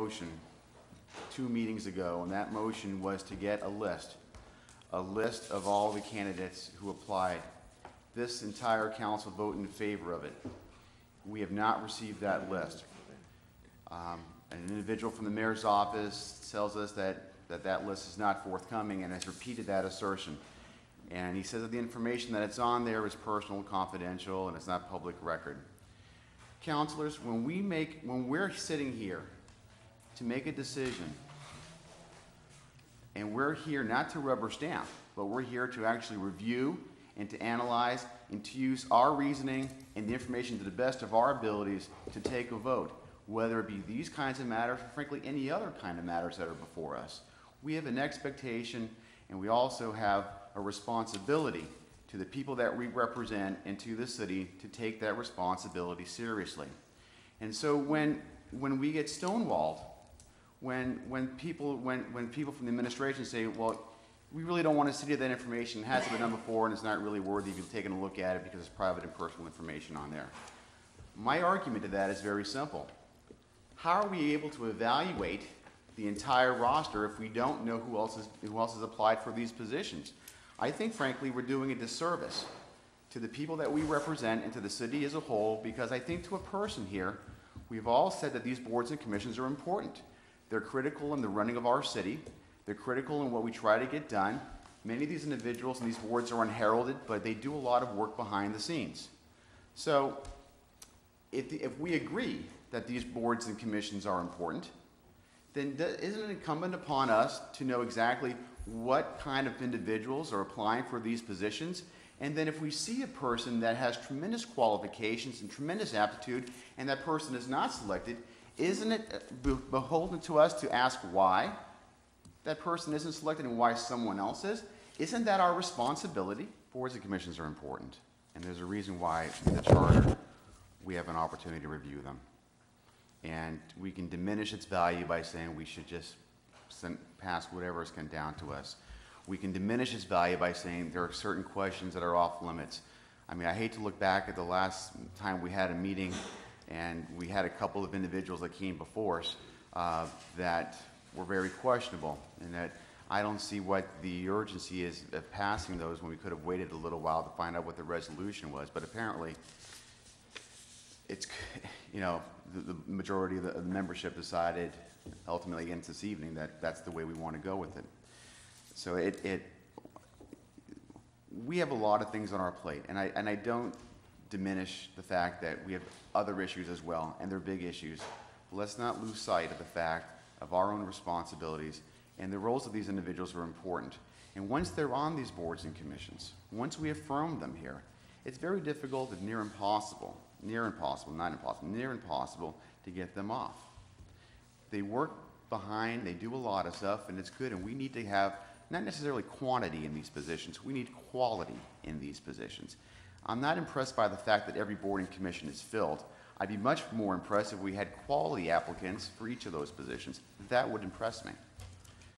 motion 2 meetings ago, and that motion was to get a list of all the candidates who applied. This entire council voted in favor of it. We have not received that list. An individual from the mayor's office tells us that list is not forthcoming and has repeated that assertion. And he says that the information that it's on there is personal, confidential, and it's not public record. Councilors, when we're sitting here to make a decision, and we're here not to rubber stamp, but we're here to actually review and to analyze and to use our reasoning and the information to the best of our abilities to take a vote, whether it be these kinds of matters or frankly any other kind of matters that are before us. We have an expectation, and we also have a responsibility to the people that we represent and to the city to take that responsibility seriously. And so when we get stonewalled, when people from the administration say, well, we really don't want to see that information, it hasn't been done before and it's not really worthy of you taking a look at it because it's private and personal information on there. My argument to that is very simple. How are we able to evaluate the entire roster if we don't know who else has applied for these positions? I think, frankly, we're doing a disservice to the people that we represent and to the city as a whole, because I think to a person here, we've all said that these boards and commissions are important. They're critical in the running of our city. They're critical in what we try to get done. Many of these individuals and these boards are unheralded, but they do a lot of work behind the scenes. So if we agree that these boards and commissions are important, then isn't it incumbent upon us to know exactly what kind of individuals are applying for these positions? And then if we see a person that has tremendous qualifications and tremendous aptitude and that person is not selected, isn't it beholden to us to ask why that person isn't selected and why someone else is? Isn't that our responsibility? Boards and commissions are important, and there's a reason why in the charter we have an opportunity to review them. And we can diminish its value by saying we should just pass whatever has come down to us. We can diminish its value by saying there are certain questions that are off limits. I mean, I hate to look back at the last time we had a meeting and we had a couple of individuals that came before us that were very questionable, and that I don't see what the urgency is of passing those when we could have waited a little while to find out what the resolution was. But apparently, it's, you know, the majority of the membership decided ultimately against this evening that that's the way we want to go with it. So we have a lot of things on our plate, and I don't diminish the fact that we have other issues as well, and they're big issues. But let's not lose sight of the fact of our own responsibilities, and the roles of these individuals are important. And once they're on these boards and commissions, once we affirm them here, it's very difficult and near impossible to get them off. They work behind, they do a lot of stuff, and it's good, and we need to have not necessarily quantity in these positions, we need quality in these positions. I'm not impressed by the fact that every board and commission is filled. I'd be much more impressed if we had quality applicants for each of those positions. That would impress me.